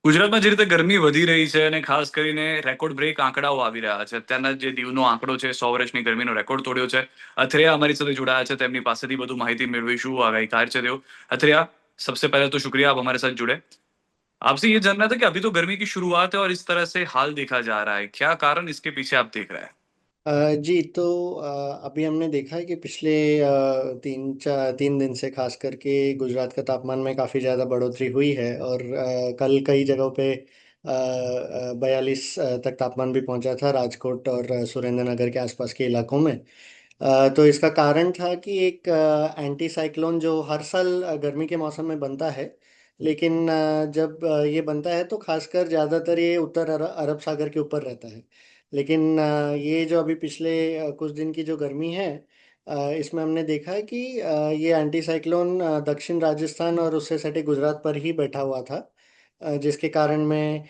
ગુજરાતમાં જે રીતે ગરમી વધી રહી છે અને ખાસ કરીને રેકોર્ડ બ્રેક આંકડાઓ આવી રહ્યા છે. અત્યારના જે દીવનો આંકડો છે 100 વર્ષની ગરમીનો રેકોર્ડ તોડ્યો છે. અથિયા અમારી સાથે જોડાયા છે. તેમની પાસેથી વધુ માહિती મેળવીશું. आगाहीकार છે તેઓ. અથિયા, सबसे पहले तो शुक्रिया आप हमारे साथ जुड़े। आपसे ये जानना था कि अभी तो गर्मी की शुरुआत है और इस तरह से हाल देखा जा रहा है। क्या कारण इसके पीछे आप देख रहे हैं? जी तो अभी हमने देखा है कि पिछले 3 दिन से खास करके गुजरात का तापमान में काफ़ी ज़्यादा बढ़ोतरी हुई है और कल कई जगहों पे 42 तक तापमान भी पहुंचा था राजकोट और सुरेंद्रनगर के आसपास के इलाकों में। तो इसका कारण था कि एक एंटी साइक्लोन जो हर साल गर्मी के मौसम में बनता है, लेकिन जब ये बनता है तो खासकर ज़्यादातर ये उत्तर अरब सागर के ऊपर रहता है। लेकिन ये जो अभी पिछले कुछ दिन की जो गर्मी है, इसमें हमने देखा है कि ये एंटी साइक्लोन दक्षिण राजस्थान और उससे सटे गुजरात पर ही बैठा हुआ था, जिसके कारण में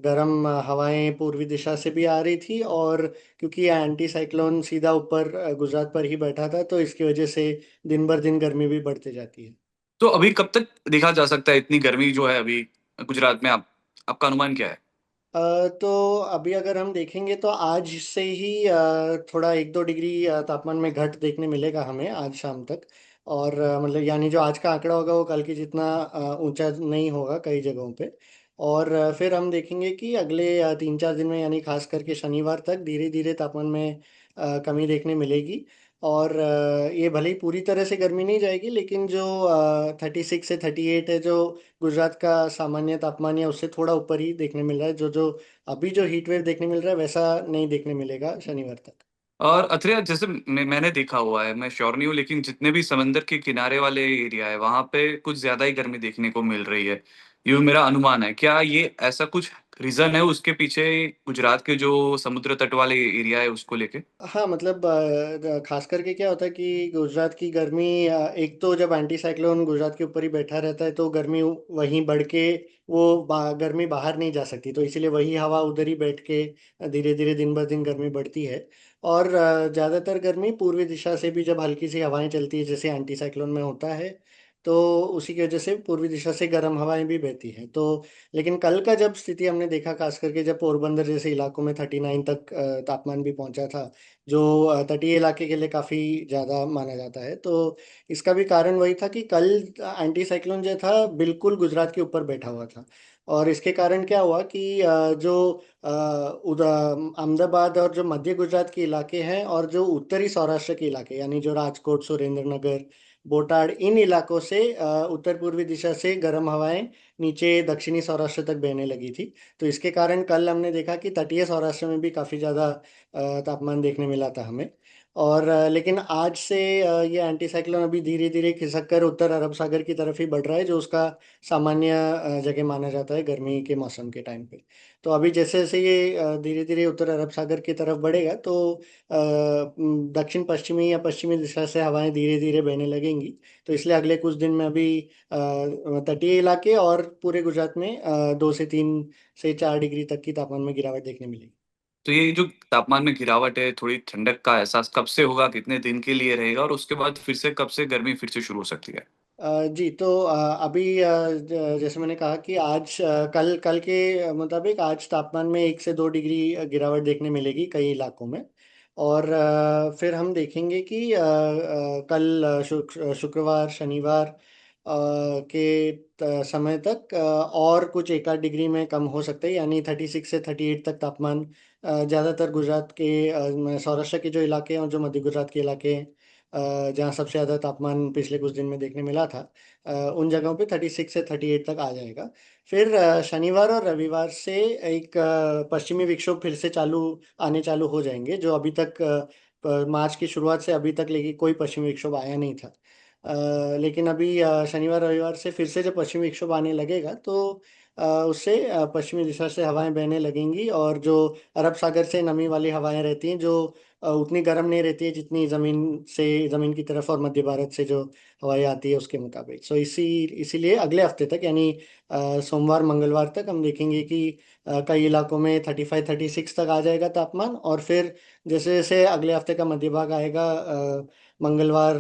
गर्म हवाएं पूर्वी दिशा से भी आ रही थी। और क्योंकि ये एंटी साइक्लोन सीधा ऊपर गुजरात पर ही बैठा था, तो इसकी वजह से दिन भर दिन गर्मी भी बढ़ती जाती है। तो अभी कब तक देखा जा सकता है इतनी गर्मी जो है अभी गुजरात में आपका अनुमान क्या है? तो अभी अगर हम देखेंगे तो आज से ही थोड़ा 1-2 डिग्री तापमान में घट देखने मिलेगा हमें आज शाम तक। और मतलब यानी जो आज का आंकड़ा होगा वो कल की जितना ऊंचा नहीं होगा कई जगहों पे। और फिर हम देखेंगे कि अगले 3-4 दिन में यानी खास करके शनिवार तक धीरे धीरे तापमान में कमी देखने मिलेगी। और ये भले ही पूरी तरह से गर्मी नहीं जाएगी, लेकिन जो 36 से 38 है जो गुजरात का सामान्य तापमान है, उससे थोड़ा ऊपर ही देखने मिल रहा है। जो जो अभी जो हीट वेव देखने मिल रहा है वैसा नहीं देखने मिलेगा शनिवार तक। और अथरिया जैसे मैंने देखा हुआ है, मैं श्योर नहीं हूँ लेकिन जितने भी समंदर के किनारे वाले एरिया है, वहाँ पे कुछ ज़्यादा ही गर्मी देखने को मिल रही है। ये मेरा अनुमान है। क्या ये ऐसा कुछ रीज़न है उसके पीछे गुजरात के जो समुद्र तट वाले एरिया है उसको लेके? हाँ मतलब खास करके क्या होता है कि गुजरात की गर्मी, एक तो जब एंटी साइक्लोन गुजरात के ऊपर ही बैठा रहता है तो गर्मी वहीं बढ़ के वो गर्मी बाहर नहीं जा सकती, तो इसीलिए वही हवा उधर ही बैठ के धीरे धीरे दिन ब दिन गर्मी बढ़ती है। और ज़्यादातर गर्मी पूर्वी दिशा से भी जब हल्की सी हवाएं चलती है जैसे एंटी साइक्लोन में होता है, तो उसी की वजह से पूर्वी दिशा से गर्म हवाएं भी बहती हैं। तो लेकिन कल का जब स्थिति हमने देखा, खास करके जब पोरबंदर जैसे इलाकों में 39 तक तापमान भी पहुंचा था, जो तटीय इलाके के लिए काफ़ी ज़्यादा माना जाता है। तो इसका भी कारण वही था कि कल एंटी साइक्लोन जो था बिल्कुल गुजरात के ऊपर बैठा हुआ था। और इसके कारण क्या हुआ कि जो अहमदाबाद और जो मध्य गुजरात के इलाके हैं और जो उत्तरी सौराष्ट्र के इलाके यानी जो राजकोट, सुरेंद्रनगर, बोटाड, इन इलाकों से उत्तर पूर्वी दिशा से गर्म हवाएं नीचे दक्षिणी सौराष्ट्र तक बहने लगी थी। तो इसके कारण कल हमने देखा कि तटीय सौराष्ट्र में भी काफ़ी ज़्यादा तापमान देखने मिला था हमें। और लेकिन आज से ये एंटी साइक्लोन अभी धीरे धीरे खिसक कर उत्तर अरब सागर की तरफ ही बढ़ रहा है, जो उसका सामान्य जगह माना जाता है गर्मी के मौसम के टाइम पे। तो अभी जैसे जैसे ये धीरे धीरे उत्तर अरब सागर की तरफ बढ़ेगा तो दक्षिण पश्चिमी या पश्चिमी दिशा से हवाएं धीरे धीरे बहने लगेंगी। तो इसलिए अगले कुछ दिन में अभी तटीय इलाके और पूरे गुजरात में 2 से 3 से 4 डिग्री तक की तापमान में गिरावट देखने मिलेगी। तो ये जो तापमान में गिरावट है, थोड़ी ठंडक का एहसास कब से होगा, कितने दिन के लिए रहेगा और उसके बाद फिर से कब से गर्मी फिर से शुरू हो सकती है? जी तो अभी जैसे मैंने कहा कि आज कल कल के मुताबिक आज तापमान में 1 से 2 डिग्री गिरावट देखने मिलेगी कई इलाकों में। और फिर हम देखेंगे कि कल शुक्रवार शनिवार के समय तक और कुछ 1-8 डिग्री में कम हो सकता है, यानी 36 से 38 तक तापमान ज़्यादातर गुजरात के सौराष्ट्र के जो इलाके हैं और जो मध्य गुजरात के इलाके हैं, जहाँ सबसे ज़्यादा तापमान पिछले कुछ दिन में देखने मिला था, उन जगहों पे 36 से 38 तक आ जाएगा। फिर शनिवार और रविवार से एक पश्चिमी विक्षोभ फिर से आने चालू हो जाएंगे, जो अभी तक मार्च की शुरुआत से अभी तक लेकिन कोई पश्चिमी विक्षोभ आया नहीं था। लेकिन अभी शनिवार रविवार से फिर से जब पश्चिमी विक्षोभ आने लगेगा तो उससे पश्चिमी दिशा से हवाएं बहने लगेंगी। और जो अरब सागर से नमी वाली हवाएं रहती हैं, जो उतनी गर्म नहीं रहती है जितनी ज़मीन की तरफ और मध्य भारत से जो हवाएं आती है उसके मुताबिक। सो इसीलिए अगले हफ्ते तक यानी सोमवार मंगलवार तक हम देखेंगे कि कई इलाकों में 35-36 तक आ जाएगा तापमान। और फिर जैसे जैसे अगले हफ्ते का मध्य भाग आएगा, मंगलवार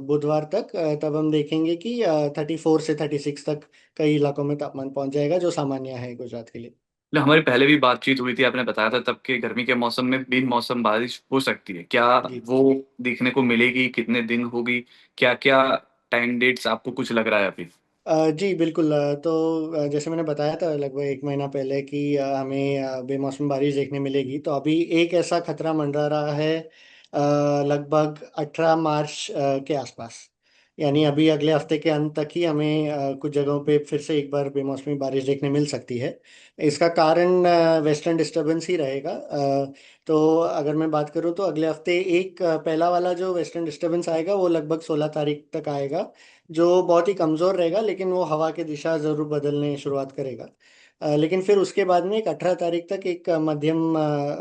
बुधवार तक, तब हम देखेंगे कि 34 से 36 तक कई इलाकों में तापमान पहुंच जाएगा, जो सामान्य है गुजरात के लिए। हमारी पहले भी बातचीत हुई थी, आपने बताया था तब के गर्मी के मौसम में बिन मौसम बारिश हो सकती है क्या? जी वो देखने को मिलेगी? कितने दिन होगी? क्या क्या टाइम डेट्स आपको कुछ लग रहा है अभी? जी बिल्कुल। तो जैसे मैंने बताया था लगभग एक महीना पहले कि हमें बेमौसमी बारिश देखने मिलेगी, तो अभी एक ऐसा खतरा मंडरा रहा है लगभग 18 मार्च के आसपास। यानी अभी अगले हफ्ते के अंत तक ही हमें कुछ जगहों पे फिर से एक बार बेमौसमी बारिश देखने मिल सकती है। इसका कारण वेस्टर्न डिस्टरबेंस ही रहेगा। तो अगर मैं बात करूं तो अगले हफ्ते एक पहला वाला जो वेस्टर्न डिस्टरबेंस आएगा वो लगभग 16 तारीख तक आएगा, जो बहुत ही कमजोर रहेगा, लेकिन वो हवा की दिशा जरूर बदलने शुरुआत करेगा। लेकिन फिर उसके बाद में एक 18 तारीख तक एक मध्यम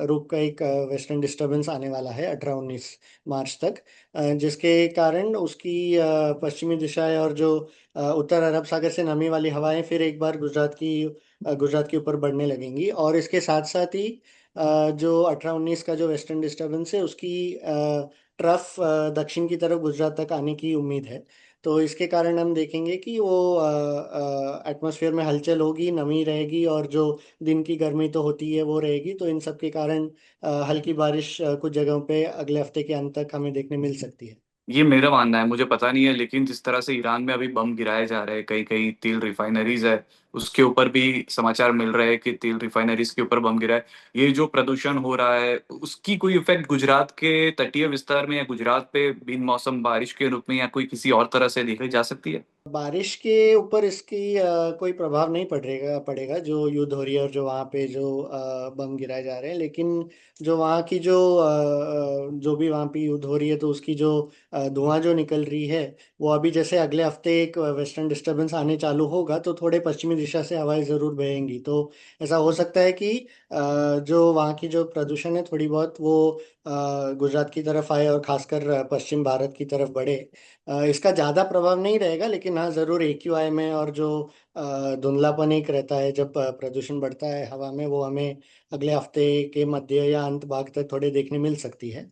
रूप का एक वेस्टर्न डिस्टरबेंस आने वाला है, 18-19 मार्च तक, जिसके कारण उसकी पश्चिमी दिशाएं और जो उत्तर अरब सागर से नमी वाली हवाएं फिर एक बार गुजरात के ऊपर बढ़ने लगेंगी। और इसके साथ साथ ही जो 18-19 का जो वेस्टर्न डिस्टरबेंस है उसकी ट्रफ दक्षिण की तरफ गुजरात तक आने की उम्मीद है। तो इसके कारण हम देखेंगे कि वो एटमॉस्फेयर में हलचल होगी, नमी रहेगी, और जो दिन की गर्मी तो होती है वो रहेगी। तो इन सब के कारण हल्की बारिश कुछ जगहों पे अगले हफ्ते के अंत तक हमें देखने मिल सकती है। ये मेरा मानना है, मुझे पता नहीं है, लेकिन जिस तरह से ईरान में अभी बम गिराए जा रहे हैं, कई कई तेल रिफाइनरीज है, उसके ऊपर भी समाचार मिल रहे हैं कि तेल रिफाइनरीज के ऊपर बम गिरा है। ये जो प्रदूषण हो रहा है, उसकी कोई इफेक्ट गुजरात के तटीय विस्तार में या गुजरात पे बिन मौसम बारिश के रूप में या कोई किसी और तरह से देखी जा सकती है? बारिश के ऊपर इसकी कोई प्रभाव नहीं पड़ेगा जो युद्ध हो रही है और जो वहाँ पे जो बम गिराए जा रहे हैं। लेकिन जो वहाँ की जो भी वहाँ पे युद्ध हो रही है तो उसकी जो धुआं जो निकल रही है, वो अभी जैसे अगले हफ्ते एक वेस्टर्न डिस्टरबेंस आने चालू होगा तो थोड़े पश्चिमी दिशा से हवाएं जरूर बहेंगी। तो ऐसा हो सकता है कि जो वहाँ की जो प्रदूषण है थोड़ी बहुत वो गुजरात की तरफ आए और खासकर पश्चिम भारत की तरफ बढ़े। इसका ज़्यादा प्रभाव नहीं रहेगा, लेकिन हाँ ज़रूर AQI में और जो धुंधलापन एक रहता है जब प्रदूषण बढ़ता है हवा में, वो हमें अगले हफ्ते के मध्य या अंत भाग तक थोड़े देखने मिल सकती है।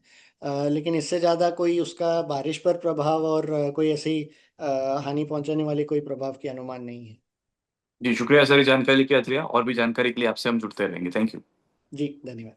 लेकिन इससे ज़्यादा कोई उसका बारिश पर प्रभाव और कोई ऐसी हानि पहुंचाने वाले कोई प्रभाव की अनुमान नहीं है। जी शुक्रिया सर, ये जानकारी के अत्रिया, और भी जानकारी के लिए आपसे हम जुड़ते रहेंगे। Thank you. जी धन्यवाद।